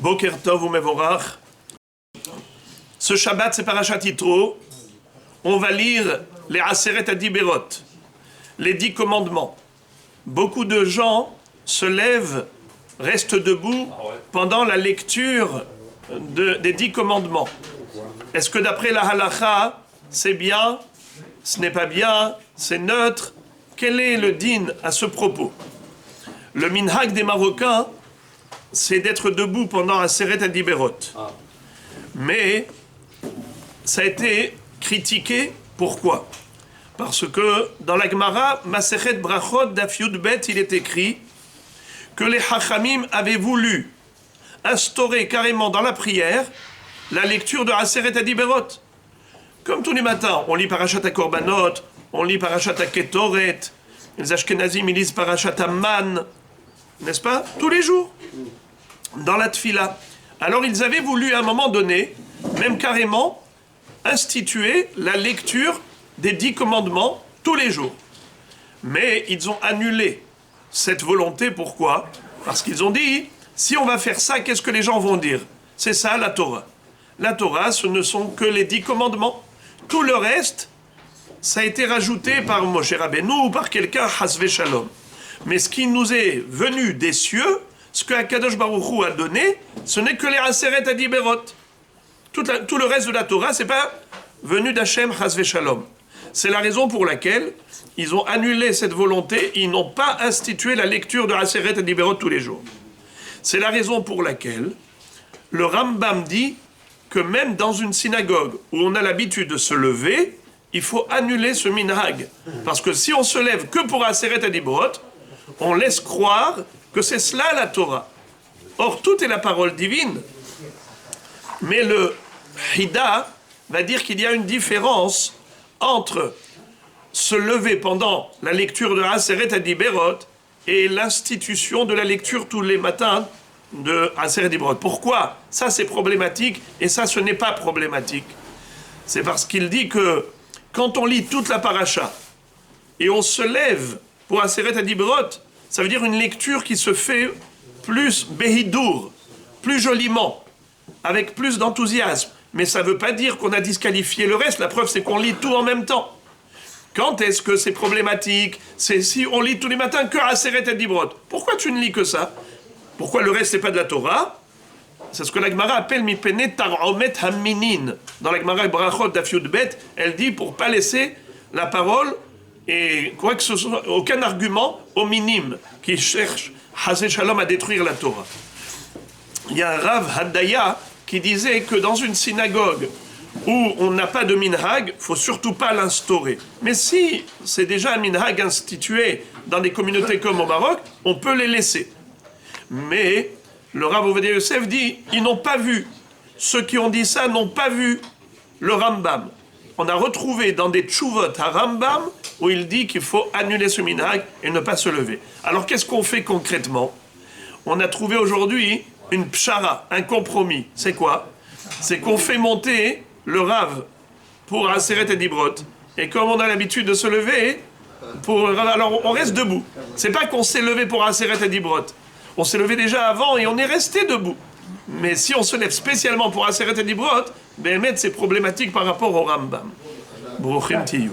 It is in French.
Boker Tov ou Mevorach. Ce Shabbat, c'est Parashat Yitro. On va lire les Aseret Adiberot, les 10 commandements. Beaucoup de gens se lèvent, restent debout pendant la lecture des 10 commandements. Est-ce que d'après la halakha, c'est bien? Ce n'est pas bien? C'est neutre? Quel est le din à ce propos? Le minhag des Marocains, c'est d'être debout pendant Aseret Adiberot. Mais ça a été critiqué. Pourquoi? Parce que dans la Gemara, Masechet Brachot Daf Yud Bet, il est écrit que les Chachamim avaient voulu instaurer carrément dans la prière la lecture de Aseret Adiberot. Comme tous les matins, on lit Parashat HaKorbanot, on lit Parashat HaKetoret, les Ashkenazim ils lisent Parashat Amman, n'est-ce pas? Tous les jours, dans la Tfila. Alors ils avaient voulu à un moment donné, même carrément, instituer la lecture des 10 commandements tous les jours. Mais ils ont annulé cette volonté. Pourquoi? Parce qu'ils ont dit, si on va faire ça, qu'est-ce que les gens vont dire? C'est ça la Torah. La Torah, ce ne sont que les 10 commandements. Tout le reste, ça a été rajouté par Moshe Rabbeinu ou par quelqu'un, Hasve Shalom. Mais ce qui nous est venu des cieux, ce que Akadosh Baruch Hu a donné, ce n'est que les Aseret Adiberot. Tout le reste de la Torah, c'est pas venu d'Hachem Hasve Shalom. C'est la raison pour laquelle ils ont annulé cette volonté, ils n'ont pas institué la lecture de Aseret Adiberot tous les jours. C'est la raison pour laquelle le Rambam dit que même dans une synagogue où on a l'habitude de se lever, il faut annuler ce minhag. Parce que si on se lève que pour Aseret Adiberot, on laisse croire que c'est cela la Torah. Or, tout est la parole divine. Mais le Hida va dire qu'il y a une différence entre se lever pendant la lecture de Aseret Adiberot et l'institution de la lecture tous les matins de Aseret Adiberot. Pourquoi? Ça c'est problématique et ça ce n'est pas problématique. C'est parce qu'il dit que quand on lit toute la paracha et on se lève pour Aseret Adiberot, ça veut dire une lecture qui se fait plus behidour, plus joliment, avec plus d'enthousiasme. Mais ça ne veut pas dire qu'on a disqualifié le reste. La preuve, c'est qu'on lit tout en même temps. Quand est-ce que c'est problématique? C'est si on lit tous les matins que Aseret Adiberot. Pourquoi tu ne lis que ça? Pourquoi le reste, c'est pas de la Torah? C'est ce que la Gemara appelle Mipene Taromet Haminin. Dans la Gemara Brachot Daf Yud Bet, elle dit pour pas laisser la parole et quoi que ce soit, aucun argument au minime qui cherche Hasve Shalom à détruire la Torah. Il y a un Rav Haddaya qui disait que dans une synagogue où on n'a pas de minhag, il ne faut surtout pas l'instaurer. Mais si c'est déjà un minhag institué dans des communautés comme au Maroc, on peut les laisser. Mais le Rav Ovadia Yosef dit, ils n'ont pas vu. Ceux qui ont dit ça n'ont pas vu le Rambam. On a retrouvé dans des tchouvot à Rambam où il dit qu'il faut annuler ce minhag et ne pas se lever. Alors qu'est-ce qu'on fait concrètement? On a trouvé aujourd'hui une pshara, un compromis. C'est quoi? C'est qu'on fait monter le Rav pour Aseret Adiberot. Et comme on a l'habitude de se lever, alors on reste debout. C'est pas qu'on s'est levé pour Aseret Adiberot. On s'est levé déjà avant et on est resté debout. Mais si on se lève spécialement pour Aseret Adiberot, ben c'est problématique par rapport au Rambam. Bruchim Tiyu.